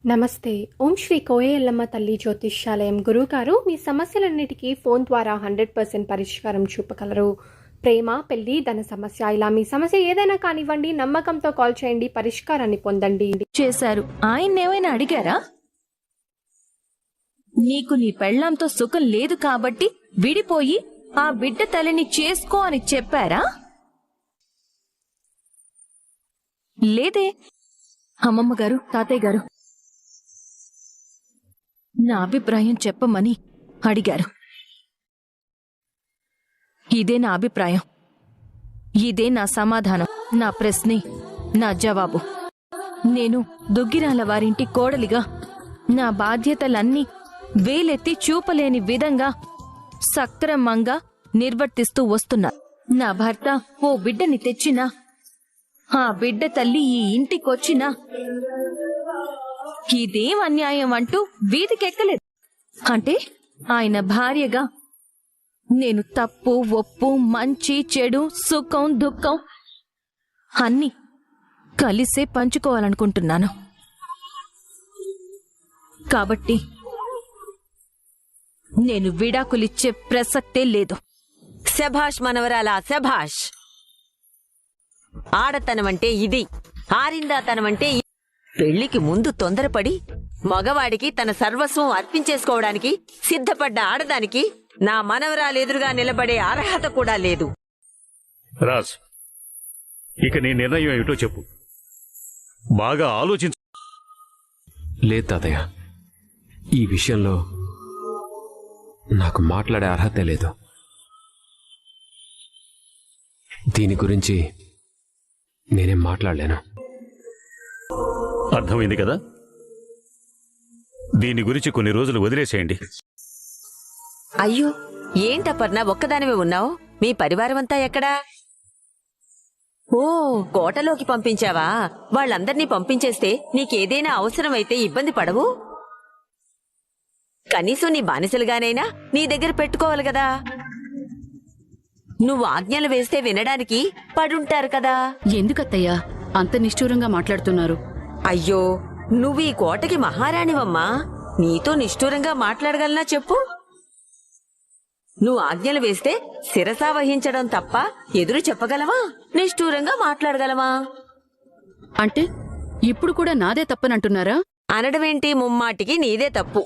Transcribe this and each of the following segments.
నమస్తే. ఓం శ్రీ కోయెల్లమ్మ తల్లి జ్యోతిష్యాలయం గురువుగారు మీ సమస్యలన్నిటికీ ఫోన్ ద్వారా 100% పరిష్కారం చూపగలరు. ప్రేమ, పెళ్లి, ధన సమస్య, ఇలా మీ సమస్య ఏదైనా కానివ్వండి, నమ్మకంతో కాల్ చేయండి, పరిష్కారాన్ని పొందండి. చేశారు. ఆయన్నేమైనా అడిగారా? నీకు నీ పెళ్లాంతో సుఖం లేదు కాబట్టి విడిపోయి ఆ బిడ్డ తల్లిని చేసుకో అని చెప్పారా? లేదే. అమ్మమ్మ గారు, తాతయ్య గారు నా అభిప్రాయం చెప్పమని అడిగారు. ఇదే నా అభిప్రాయం, ఇదే నా సమాధానం, నా ప్రశ్నే నా జవాబు. నేను దుగ్గిరాల వారింటి కోడలిగా నా బాధ్యతలన్నీ వేలెత్తి చూపలేని విధంగా సక్రమంగా నిర్వర్తిస్తూ వస్తున్నా. నా భర్త ఓ బిడ్డని తెచ్చినా, ఆ బిడ్డ తల్లి ఈ ఇంటికొచ్చినా ఇదేం అన్యాయం అంటూ వీధికెక్కలేదు. అంటే ఆయన భార్యగా నేను తప్పు, ఒప్పు, మంచి, చెడు, సుఖం, దుఃఖం అన్నీ కలిసే పంచుకోవాలనుకుంటున్నాను. కాబట్టి నేను విడాకులిచ్చే ప్రసక్తే లేదు. శభాష్ మనవరాలా, శభాష్. ఆడతనమంటే ఇది, ఆరిందాతనమంటే పెళ్లికి ముందు తొందరపడి మగవాడికి తన సర్వస్వం అర్పించేసుకోవడానికి సిద్ధపడ్డ ఆడదానికి నా మనవరాలెదురుగా నిలబడే అర్హత కూడా లేదు. రాజ్, ఇక నీ నిర్ణయం ఏమిటో చెప్పు. బాగా ఆలోచించు. లేదు తాతయ్య, ఈ విషయంలో నాకు మాట్లాడే అర్హత లేదు. దీని గురించి నేనేం మాట్లాడలేను. అర్థమైంది కదా? దీని గురించి కొన్ని రోజులు వదిలేసేయండి. అయ్యో, ఏంటపర్ణ ఒక్కదానివే ఉన్నావు? మీ పరివారమంతా ఎక్కడా? ఓ, కోటలోకి పంపించావా? వాళ్ళందర్నీ పంపించేస్తే నీకేదైనా అవసరమైతే ఇబ్బంది పడవు? కనీసం నీ బానిసలుగానైనా నీ దగ్గర పెట్టుకోవాలి కదా. నువ్వు ఆజ్ఞలు వేస్తే వినడానికి పడుంటారు కదా. ఎందుకత్తయ్యా అంత నిష్ఠూరంగా మాట్లాడుతున్నారు? అయ్యో, నువ్వు ఈ కోటకి మహారాణివమ్మా. నీతో నిష్ఠూరంగా మాట్లాడగలనా చెప్పు? నువ్వు ఆజ్ఞలు వేస్తే శిరసా వహించడం తప్ప ఎదురు చెప్పగలవా? నిష్ఠూరంగా మాట్లాడగలవా? అంటే ఇప్పుడు కూడా నాదే తప్పనంటున్నారా? అనడమేంటి, ముమ్మాటికి నీదే తప్పు.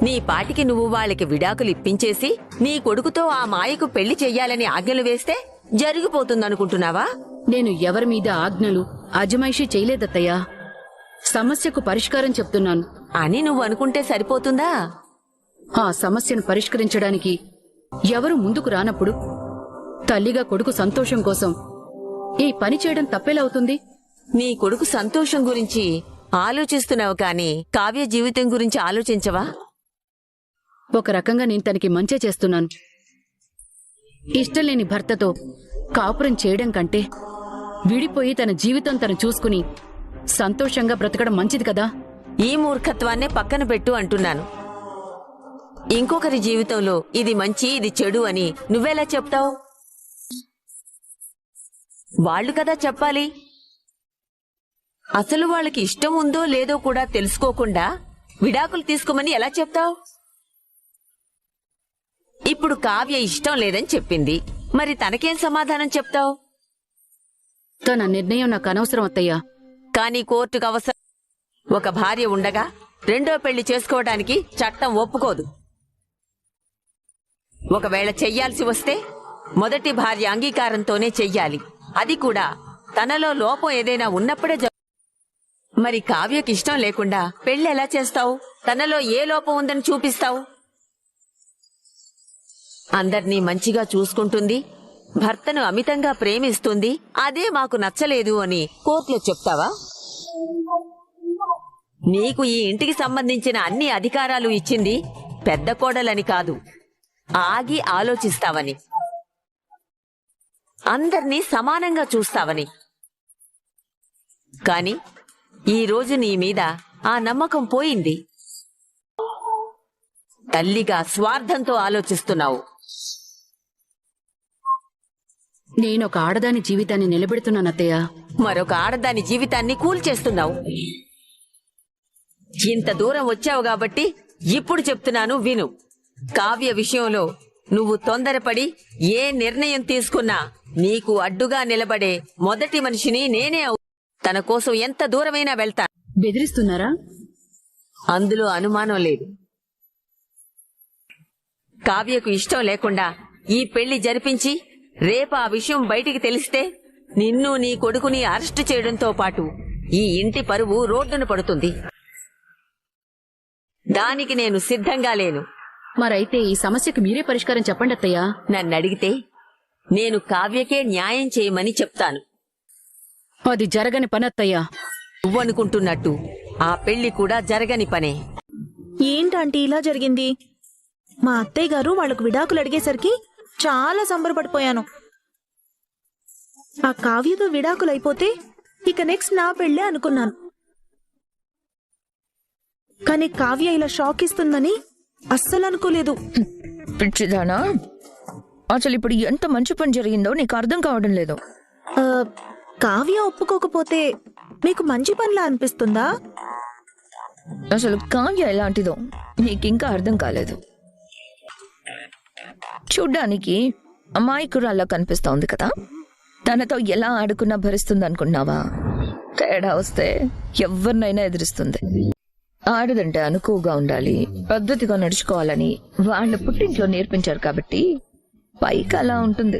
నీ పాటికి నువ్వు వాళ్ళకి విడాకులు ఇప్పించేసి నీ కొడుకుతో ఆ మాయకు పెళ్లి చెయ్యాలని ఆజ్ఞలు వేస్తే జరిగిపోతుందనుకుంటున్నావా? నేను ఎవరి మీద ఆజ్ఞలు అజమాయిషీ చేయలేదత్తయ్యా. సమస్యకు పరిష్కారం చెప్తున్నాను అని నువ్వు అనుకుంటే సరిపోతుందా? ఆ సమస్యను పరిష్కరించడానికి ఎవరు ముందుకు రానప్పుడు తల్లిగా కొడుకు సంతోషం కోసం ఈ పని చేయడం తప్పేలవుతుంది? నీ కొడుకు సంతోషం గురించి ఆలోచిస్తున్నావు కాని కావ్య జీవితం గురించి ఆలోచించవా? ఒక రకంగా నేను తనకి మంచే చేస్తున్నాను. ఇష్టం లేని భర్తతో కాపురం చేయడం కంటే విడిపోయి తన జీవితం తను చూసుకుని సంతోషంగా బ్రతకడం మంచిది కదా. ఈ మూర్ఖత్వాన్నే పక్కన పెట్టు అంటున్నాను. ఇంకొకరి జీవితంలో ఇది మంచి, ఇది చెడు అని నువ్వెలా చెప్తావు? వాళ్ళు కదా చెప్పాలి. అసలు వాళ్ళకి ఇష్టం ఉందో లేదో కూడా తెలుసుకోకుండా విడాకులు తీసుకోమని ఎలా చెప్తావు? ఇప్పుడు కావ్య ఇష్టం లేదని చెప్పింది, మరి తనకేం సమాధానం చెప్తావు? తన నిర్ణయం నాకు అనవసరం అత్తయ్యా. కానీ కోర్టుకు అవసరం. ఒక భార్య ఉండగా రెండో పెళ్లి చేసుకోవడానికి చట్టం ఒప్పుకోదు. ఒకవేళ చెయ్యాల్సి వస్తే మొదటి భార్య అంగీకారంతోనే చెయ్యాలి. అది కూడా తనలో లోపం ఏదైనా ఉన్నప్పుడే. మరి కావ్యకి ఇష్టం లేకుండా పెళ్లి ఎలా చేస్తావు? తనలో ఏ లోపం ఉందని చూపిస్తావు? అందర్నీ మంచిగా చూసుకుంటుంది, భర్తను అమితంగా ప్రేమిస్తుంది, అదే మాకు నచ్చలేదు అని కోర్టులో చెప్తావా? నీకు ఈ ఇంటికి సంబంధించిన అన్ని అధికారాలు ఇచ్చింది పెద్ద కోడలని కాదు, ఆగి ఆలోచిస్తావని, అందర్నీ సమానంగా చూస్తావని. కాని ఈరోజు నీ మీద ఆ నమ్మకం పోయింది. తల్లిగా స్వార్థంతో ఆలోచిస్తున్నావు. నేను ఒక ఆడదాని జీవితాన్ని నిలబెడుతున్నాను అత్తయ్య. మరొక ఆడదాని జీవితాన్ని కూల్చేస్తున్నావు. ఇంత దూరం వచ్చావు కాబట్టి ఇప్పుడు చెప్తున్నాను విను. కావ్య విషయంలో నువ్వు తొందరపడి ఏ నిర్ణయం తీసుకున్నా నీకు అడ్డుగా నిలబడే మొదటి మనిషిని నేనే తన కోసం ఎంత దూరమైనా వెళ్తాను. బెదిరిస్తున్నారా? అందులో అనుమానం లేదు. కావ్యకు ఇష్టం లేకుండా ఈ పెళ్లి జరిపించి రేపు ఆ విషయం బయటికి తెలిస్తే నిన్ను నీ కొడుకుని అరెస్టు చేయడంతో పాటు ఈ ఇంటి పరువు రోడ్డున పడుతుంది. దానికి నేను సిద్ధంగా లేను. మరైతే ఈ సమస్యకు మీరే పరిష్కారం చెప్పండి అత్తయ్య. నన్ను అడిగితే నేను కావ్యకే న్యాయం చేయమని చెప్తాను. అది జరగని పని అత్తయ్య. నువ్వనుకుంటున్నట్టు ఆ పెళ్లి కూడా జరగని పనే. ఏంటంటే ఇలా జరిగింది? మా అత్తయ్య గారు వాళ్లకు విడాకులు అడిగేసరికి చాలా సంబరపడిపోయాను. ఆ కావ్యతో విడాకులు అయిపోతే ఇక నెక్స్ట్ నా పెళ్ళే అనుకున్నాను. కానీ కావ్య ఇలా షాక్ ఇస్తుందని అస్సలు అనుకోలేదు. పిచ్చిదానా, అసలు ఇప్పుడు ఎంత మంచి పని జరిగిందో నీకు అర్థం కావడం లేదు. ఆ, కావ్య ఒప్పుకోకపోతే మీకు మంచి పనిలా అనిపిస్తుందా? అసలు కావ్య ఎలాంటిదో నీకింకా అర్థం కాలేదు. చూడ్డానికి అమాయకురాల్లా కనిపిస్తోంది కదా. తనతో ఎలా ఆడుకున్నా భరిస్తుంది అనుకున్నావా? తేడా వస్తే ఎవరినైనా ఎదిరిస్తుంది. ఆడదంటే అనుకువగా ఉండాలి, పద్ధతిగా నడుచుకోవాలని వాళ్ళ పుట్టింట్లో నేర్పించారు కాబట్టి పైకి అలా ఉంటుంది.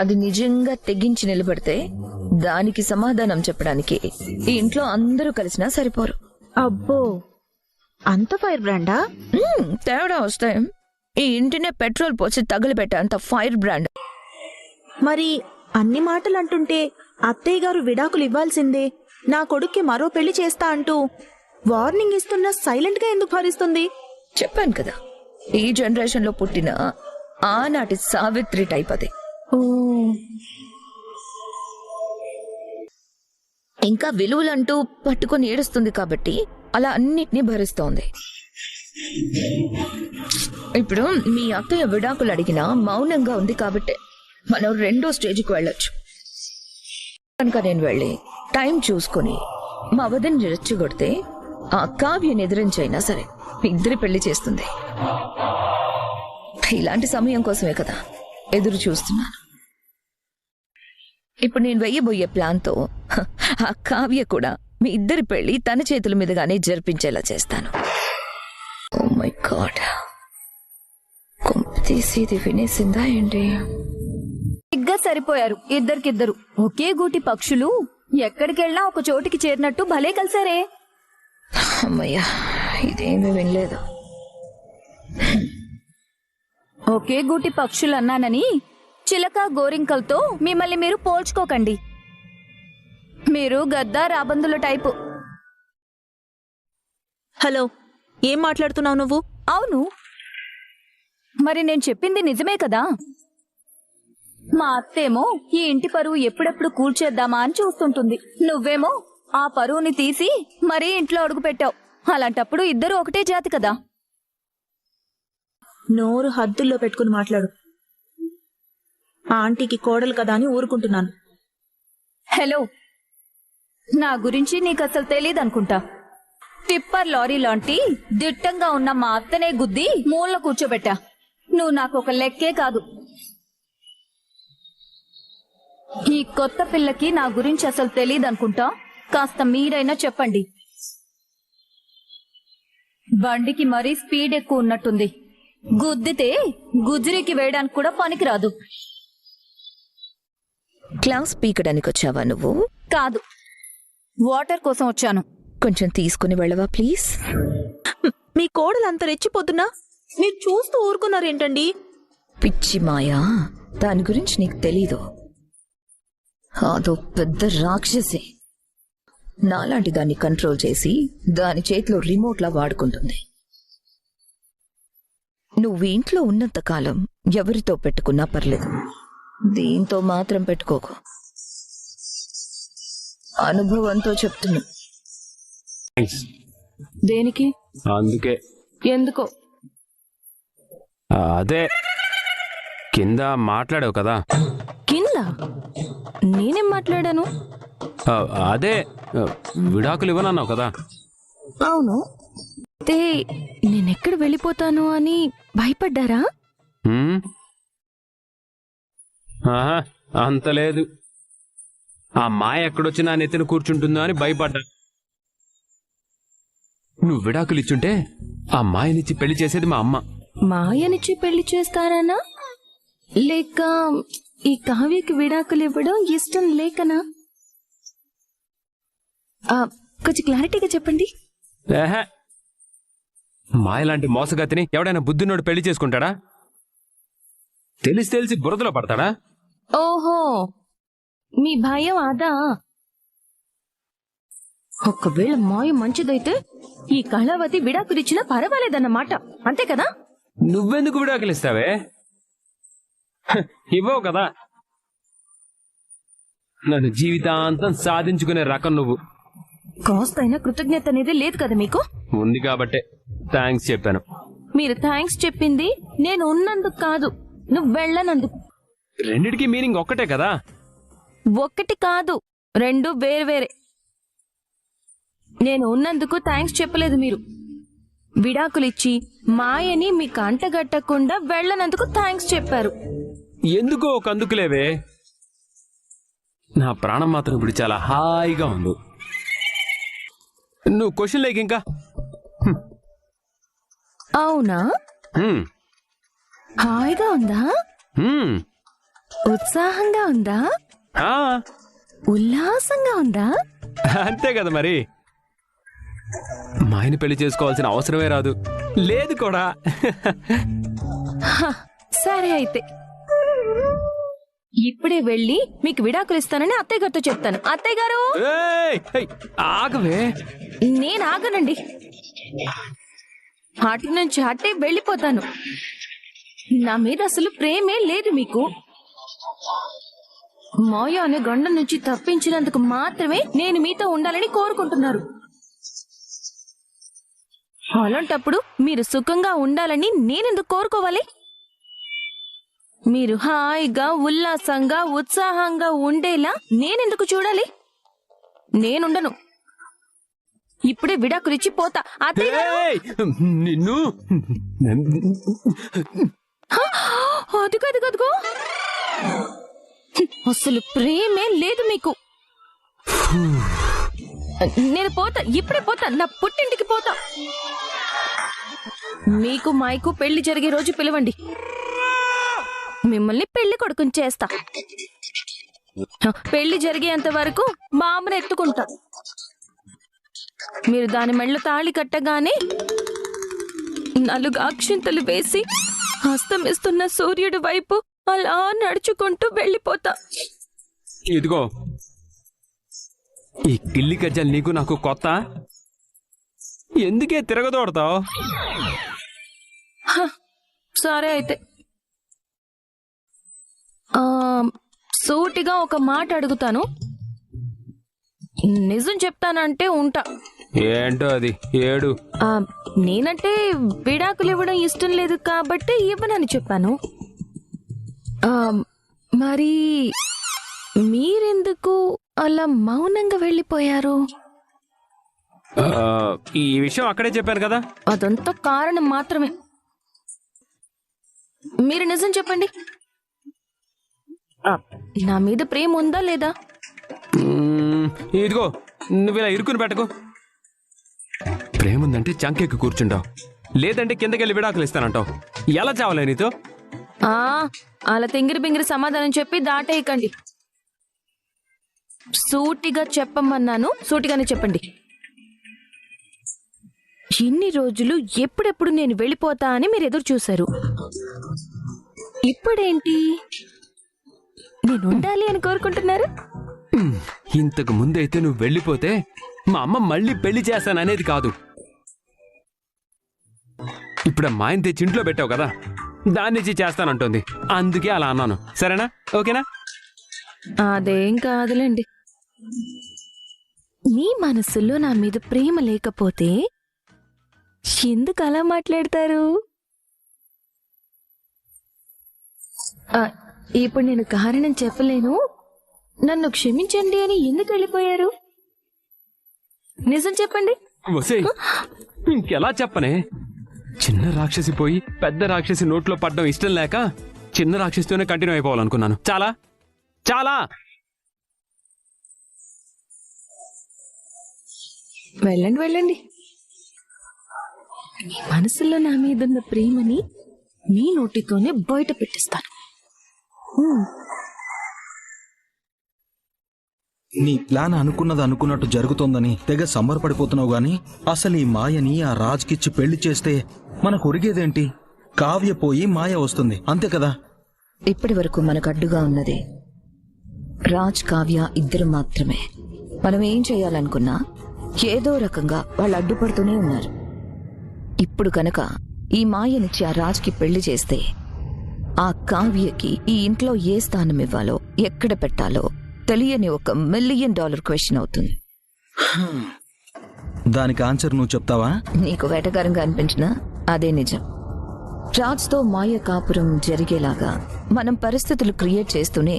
అది నిజంగా తెగించి నిలబడితే దానికి సమాధానం చెప్పడానికి ఈ ఇంట్లో అందరూ కలిసినా సరిపోరు. అబ్బో, అంత ఫైర్ బ్రాండా? తేడా వస్తే ఈ ఇంటినే పెట్రోల్ పోసి తగిలిపెట్టే అంత ఫైర్ బ్రాండ్. మరి అన్ని మాటలు అంటుంటే అత్తయ్య గారు విడాకులు ఇవ్వాల్సిందే, నా కొడుక్కి మరో పెళ్లి చేస్తా అంటూ వార్నింగ్ ఇస్తున్నా సైలెంట్ గా ఎందుకు భరిస్తుంది? చెప్పాను కదా, ఈ జనరేషన్ లో పుట్టిన ఆనాటి సావిత్రి టైప్ అది. ఇంకా విలువలంటూ పట్టుకొని ఏడుస్తుంది కాబట్టి అలా అన్నిటినీ భరిస్తోంది. ఇప్పుడు మీ అత్తయ్య విడాకులు అడిగినా మౌనంగా ఉంది కాబట్టి మనం రెండో స్టేజ్కి వెళ్ళొచ్చు. కనుక నేను వెళ్ళి టైం చూసుకుని మా వదిని రెచ్చగొడితే ఆ కావ్యని ఎదిరించైనా సరే ఇద్దరి పెళ్లి చేస్తుంది. ఇలాంటి సమయం కోసమే కదా ఎదురు చూస్తున్నాను. ఇప్పుడు నేను వెయ్యబోయే ప్లాన్తో ఆ కావ్య కూడా మీ ఇద్దరి పెళ్లి తన చేతుల మీదుగానే జరిపించేలా చేస్తాను. ఓ మై గాడ్, తీసి ఇది వినేసిందా ఏంటి? సరిగ్గా సరిపోయారు ఇద్దరికిద్దరు. ఒకే గూటి పక్షులు ఎక్కడికెళ్ళినా ఒక చోటికి చేరినట్టు భలే కలిసారే. అమ్మయ్యా, ఇదేమీ వినలేదు. ఒకే గూటి పక్షులు అన్నానని చిలక గోరింకలతో మిమ్మల్ని మీరు పోల్చుకోకండి. మీరు గద్ద రాబందుల టైపు. హలో, ఏం మాట్లాడుతున్నావు నువ్వు? అవును, మరి నేను చెప్పింది నిజమే కదా. మా అత్తేమో ఈ ఇంటి పరువు ఎప్పుడెప్పుడు కూల్చేద్దామా అని చూస్తుంటుంది. నువ్వేమో ఆ పరువుని తీసి మరీ ఇంట్లో అడుగు పెట్టావు. అలాంటప్పుడు ఇద్దరు ఒకటే జాతి కదా. నోరు హద్దుల్లో పెట్టుకుని మాట్లాడు. ఆ ఆంటీకి కోడలు కదా అని ఊరుకుంటున్నాను. హలో, నా గురించి నీకు అసలు తెలీదనుకుంటా. టిప్పర్ లారీ లాంటి దిట్టంగా ఉన్న మా అత్తనే గుద్ది మూల కూర్చోబెట్టా. నువ్వు నాకు ఒక లెక్కే కాదు. ఈ కొత్త పిల్లకి నా గురించి అసలు తెలీదనుకుంటా. కాస్త మీరైనా చెప్పండి. బండికి మరీ స్పీడ్ ఎక్కువ ఉన్నట్టుంది. గుద్దితే గుజ్జరికి వేయడానికి కూడా పనికిరాదు. క్లాస్ పీకడానికి వచ్చావా నువ్వు? కాదు, వాటర్ కోసం వచ్చాను. కొంచెం తీసుకుని వెళ్ళవా ప్లీజ్? మీ కోడలు అంత రెచ్చిపోతున్నా మీరు చూస్తూ ఊరుకున్నారేంటండి? పిచ్చి మాయా, దాని గురించి నీకు తెలీదు. అదో పెద్ద రాక్షసి. నాలాంటి దాన్ని కంట్రోల్ చేసి దాని చేతిలో రిమోట్లా వాడుకుంటుంది. నువ్వు ఇంట్లో ఉన్నంత కాలం ఎవరితో పెట్టుకున్నా పర్లేదు, దీంతో మాత్రం పెట్టుకోకు. అనుభవంతో చెప్తున్నా. దేనికి? అందుకే ఎందుకో? అదే కింద మాట్లాడావు కదా. కింద నేనేం మాట్లాడాను? ఆ, అదే విడాకులు ఇవ్వనన్నావు కదా. అవును. అయితే నేనెక్కడ వెళ్ళిపోతాను అని భయపడ్డారా? హ్మ్? ఆహా, అంత లేదు. ఆ మాయ ఎక్కడొచ్చి నా నెత్తిన కూర్చుంటుందో అని భయపడ్డా. నువ్వు విడాకులు ఇచ్చుంటే ఆ మాయనిచ్చి పెళ్లి చేసేది మా అమ్మ. మాయనిచ్చి పెళ్లి చేస్తారనా, లేక ఈ కావ్యకి విడాకులు ఇవ్వడం ఇష్టం లేకనా? కొంచెం క్లారిటీగా చెప్పండి. ఏహే, మాయలాంటి మోసగతిని ఎవడైనా బుద్ధినోడు పెళ్లి చేసుకుంటాడా? తెలిసి బురదలో పడతాడా? ఓహో, మీ భయం అదా? ఒకవేళ మాయ మంచిదైతే ఈ కళావతి విడాకులిచ్చినా పర్వాలేదన్నమాట, అంతే కదా? నువ్వెందుకు విడాకులు ఇస్తావే? ఇవ్వవు కదా. నన్ను జీవితాంతం సాధించుకునే రకం నువ్వు. కాస్తైనా కృతజ్ఞత అనేది లేదు కదా మీకు? ఉంది కాబట్టే థ్యాంక్స్ చెప్పాను. మీరు థ్యాంక్స్ చెప్పింది నేను ఉన్నందుకు కాదు, నువ్వు వెళ్ళనందుకు. రెండిటికి మీనింగ్ ఒక్కటే కదా. ఒక్కటి కాదు, రెండు వేరే. నేను ఉన్నందుకు థ్యాంక్స్ చెప్పలేదు మీరు. విడాకులిచ్చి మాయని మీకు అంటగట్టకుండా వెళ్ళనందుకు థ్యాంక్స్ చెప్పారు. ఎందుకో ఒక అందుకులేవే. నా ప్రాణం మాత్రం ఇప్పుడు చాలా హాయిగా ఉంది. నువ్వు క్వశ్చన్ లేక ఇంకా. అవునా? హ్మ్. హాయిగా ఉందా? హ్మ్. ఉత్సాహంగా ఉందా? ఆ, ఉల్లాసంగా ఉందా? అంతే కదా మరి. మాయని పెళ్లి చేసుకోవాల్సిన అవసరమే రాదు, లేదు కూడా. సరే అయితే ఇప్పుడే వెళ్ళి మీకు విడాకులు ఇస్తానని అత్తయ్య గారితో చెప్తాను. అత్తయ్య గారు, ఏయ్, ఏయ్, ఆగవే. నేను ఆగనండి. అటు నుంచి అట్టే వెళ్ళిపోతాను. నా మీద అసలు ప్రేమే లేదు మీకు. మాయ అనే గండం నుంచి తప్పించినందుకు మాత్రమే నేను మీతో ఉండాలని కోరుకుంటున్నారు. అలాంటప్పుడు మీరు సుఖంగా ఉండాలని నేనెందుకు కోరుకోవాలి? మీరు హాయిగా ఉల్లాసంగా ఉత్సాహంగా ఉండేలా నేనెందుకు చూడాలి? నేనుండను. ఇప్పుడే విడాకులిచ్చి పోతా. అత్తయ్య గారు! ఏయ్, నిన్ను. అదిగో అసలు ప్రేమే లేదు మీకు. నేను పోతా, ఇప్పుడే పోతా, నా పుట్టింటికి పోతా. మీకు మాయకు పెళ్లి జరిగే రోజు పిలవండి, మిమ్మల్ని పెళ్లి కొడుకుని చేస్తా. పెళ్లి జరిగేంత వరకు మా అమ్మని ఎత్తుకుంటా. మీరు దాని మెళ్ళ తాళి కట్టగానే 4 అక్షింతలు వేసి అస్తమిస్తున్న సూర్యుడి వైపు అలా నడుచుకుంటూ వెళ్ళిపోతా. ఇదిగో, ఈ గిల్లి కజ్జలు నీకు నాకు కొత్త. ఎందుకే తిరగదోడతావు? సరే అయితే సూటిగా ఒక మాట అడుగుతాను, నిజం చెప్తానంటే ఉంటా. ఏంటో అది, ఏడు. నేనంటే విడాకులు ఇవ్వడం ఇష్టం లేదు కాబట్టి ఇవ్వనని చెప్పాను. మరి మీరెందుకు అలా మౌనంగా వెళ్ళిపోయారు? ఈ విషయం అక్కడే చెప్పాను కదా. అదంతా కారణం మాత్రమే. మీరు నిజం చెప్పండి, నా మీద ప్రేమ ఉందా లేదా? ఇదిగో, నువ్వు ఇలా ఇరుకుని పెట్టకు. ప్రేముందంటే చంకెక్కి కూర్చుంటావు, లేదంటే కిందకెళ్ళి విడాకులు ఇస్తానంటావు. ఎలా చావలే నీతో? అలా తింగిరి బింగిరి సమాధానం చెప్పి దాటేయకండి. సూటిగా చెప్పమన్నాను, సూటిగానే చెప్పండి. ఇన్ని రోజులు ఎప్పుడెప్పుడు నేను వెళ్ళిపోతా అని మీరు ఎదురు చూశారు. ఇప్పుడేంటి నేను ఉండాలి అని కోరుకుంటున్నారు? ఇంతకు ముందైతే నువ్వు వెళ్ళిపోతే మా అమ్మ మళ్ళీ పెళ్లి చేస్తాననేది కాదు. ఇప్పుడు మా ఆయన తెచ్చి ఇంట్లో పెట్టావు కదా, దాన్నిచ్చి చేస్తానంటుంది. అందుకే అలా అన్నాను. సరేనా? ఓకేనా? అదేం కాదులేండి. మీ మనసులో నా మీద ప్రేమ లేకపోతే ఎందుకు అలా మాట్లాడతారు? ఇప్పుడు నేను కారణం చెప్పలేను. నన్ను క్షమించండి అని ఎందుకు వెళ్ళిపోయారు? నిజం చెప్పండి. వసే ఇంకెలా చెప్పనే? చిన్న రాక్షసి పోయి పెద్ద రాక్షసి నోట్లో పడ్డం ఇష్టం లేక చిన్న రాక్షసితోనే కంటిన్యూ అయిపోవాలనుకున్నాను. చాలా చాలా. వెళ్ళండి వెళ్ళండి. మీ మనసులో నా మీదున్న ప్రేమని మీ నోటితోనే బయట పెట్టిస్తాను. నీ ప్లాన్ అనుకున్నది అనుకున్నట్టు జరుగుతోందని తెగ సంబరపడిపోతున్నావు గాని అసలు ఈ మాయని ఆ రాజ్కిచ్చి పెళ్లి చేస్తే మనకు ఒరిగేదేంటి? కావ్య పోయి మాయ వస్తుంది, అంతే కదా? ఇప్పటి వరకు మనకు అడ్డుగా ఉన్నది రాజ్, కావ్య ఇద్దరు మాత్రమే. మనం ఏం చేయాలనుకున్నా ఏదో రకంగా వాళ్ళు అడ్డుపడుతూనే ఉన్నారు. ఇప్పుడు కనుక ఈ మాయనిచ్చి ఆ రాజ్కి పెళ్లి చేస్తే ఆ కావ్యకి ఈ ఇంట్లో ఏ స్థానం ఇవ్వాలో, ఎక్కడ పెట్టాలో తెలియని $1 మిలియన్ క్వశ్చన్ అవుతుంది. దానికి ఆన్సర్ నువ్వు చెప్తావా? నీకు వెటకారంగా అనిపించినా అదే నిజం. రాజ్తో మాయ కాపురం జరిగేలాగా మనం పరిస్థితులు క్రియేట్ చేస్తూనే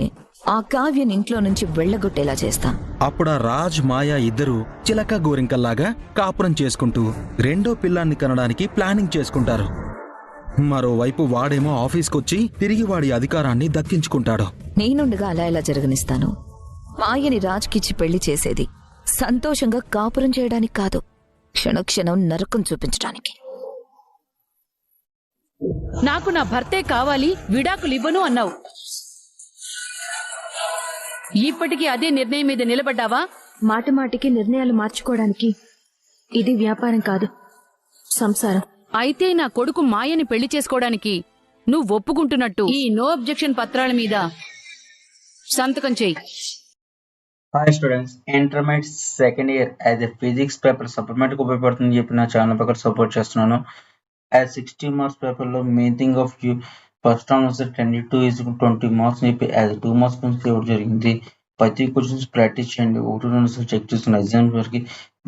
ఆ కావ్యని ఇంట్లో నుంచి వెళ్లగొట్టేలా చేస్తాం. అప్పుడు ఆ రాజ్, మాయ ఇద్దరు చిలక గోరింకల్లాగా కాపురం చేసుకుంటూ రెండో పిల్లాన్ని కనడానికి ప్లానింగ్ చేసుకుంటారు. మరోవైపు వాడేమో ఆఫీస్కొచ్చి తిరిగి వాడి అధికారాన్ని దక్కించుకుంటాడు. నేనుండగా అలా ఎలా జరగనిస్తాను? మాయని రాజ్కిచ్చి పెళ్లి చేసేది సంతోషంగా కాపురం చేయడానికి కాదు, క్షణక్షణం నరకం చూపించడానికి. నాకు నా భర్తే కావాలి, విడాకులివ్వను అన్నావు. ఇప్పటికీ అదే నిర్ణయం మీద నిలబడ్డావా? మాటి మాటికి నిర్ణయాలు మార్చుకోవడానికి ఇది వ్యాపారం కాదు, సంసారం. అయితే నా కొడుకు మాయని పెళ్లి చేసుకోవడానికి నువ్వు ఒప్పుకుంటున్నట్టు ఈ నో అబ్జెక్షన్ పత్రాల మీద సంతకం చేయి. Hi students, intermediate second year as a physics paper సప్లిమెంట్కి ఉపయోగపడుతుందని చెప్పి నా ఛానల్ ప్రకారం సపోర్ట్ చేస్తున్నాను. యాజ్ 60 మార్క్స్ పేపర్లో main thing of you first round వస్తే 10 × 2 = 20 మార్క్స్ అని చెప్పి యాజ్ 2 మార్క్స్ గురించి ఇవ్వడం జరిగింది. ప్రతి క్వశ్చన్స్ ప్రాక్టీస్ చేయండి, 1-2 సార్లు చెక్ చేసుకున్న ఎగ్జామ్స్ వరకు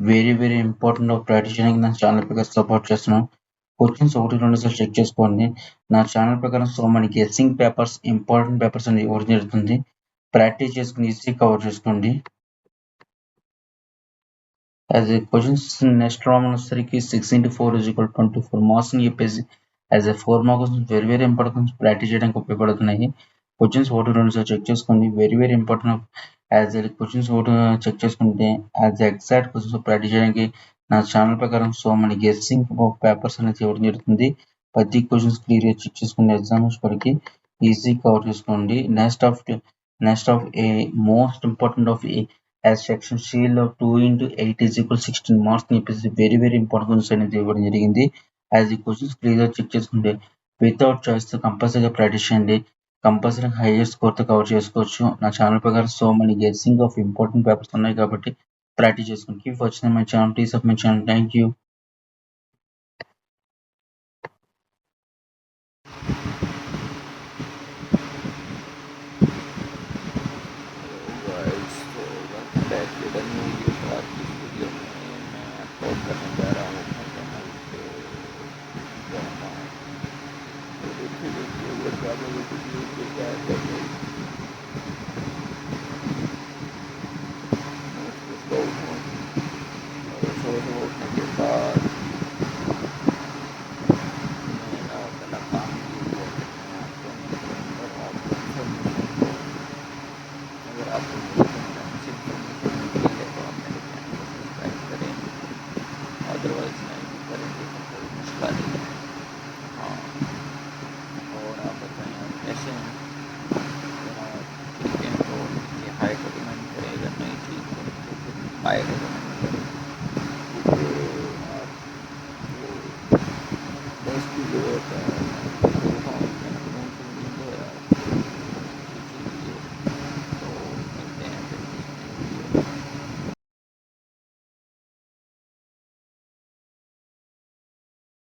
వెరీ వెరీ ఇంపార్టెంట్ ప్రాక్టీస్ చేయడానికి నా ఛానల్ ప్రకారం సపోర్ట్ చేస్తున్నాను. క్వశ్చన్స్ 1-2 సార్లు చెక్ చేసుకోండి. నా ఛానల్ ప్రకారం సో మనకి గెస్సింగ్ పేపర్స్, ఇంపార్టెంట్ పేపర్స్ అని ఇవ్వడం జరుగుతుంది. ప్రాక్టీస్ చేసుకుని ఈజీ కవర్ చేసుకోండి. As a questions next round వచ్చేసరికి 6 × 4 = 24 మార్క్స్ అని చెప్పేసి as a 4 marks very very important practice చేయడానికి ఉపయోగపడుతున్నాయి. క్వశ్చన్స్ 1-2 సార్లు చెక్ చేసుకోండి, very very important. As a questions check చేసుకుంటే యాజ్ ఎగ్జాక్ట్ క్వశ్చన్స్ ప్రాక్టీస్ చేయడానికి నా ఛానల్ ప్రకారం సో మన గెస్సింగ్ పేపర్స్ అనేది ఇవ్వడం జరుగుతుంది. ప్రతి క్వశ్చన్స్ క్లియర్గా చెక్ చేసుకుని ఎగ్జామ్స్ వరకు ఈజీ కవర్ చేసుకోండి. Next of a most important of a as section సిలో 2 × 8 = 16 మార్క్స్ అని చెప్పేసి వెరీ వెరీ ఇంపార్టెంట్ అనేది ఇవ్వడం జరిగింది. యాజ్ ఈ క్వశ్చన్స్ క్లియర్గా చెక్ చేసుకుంటే వితౌట్ చాయిస్ కంపల్సరీగా ప్రాక్టీస్ చేయండి, కంపల్సరీ హైయెస్ట్ స్కోర్తో కవర్ చేసుకోవచ్చు. నా ఛానల్ ప్రకారం so money guessing of important papers ఉన్నాయి కాబట్టి ప్రాక్టీస్ చేసుకోండి. Keep watching my channel, please sub my channel. Thank you. आएगा।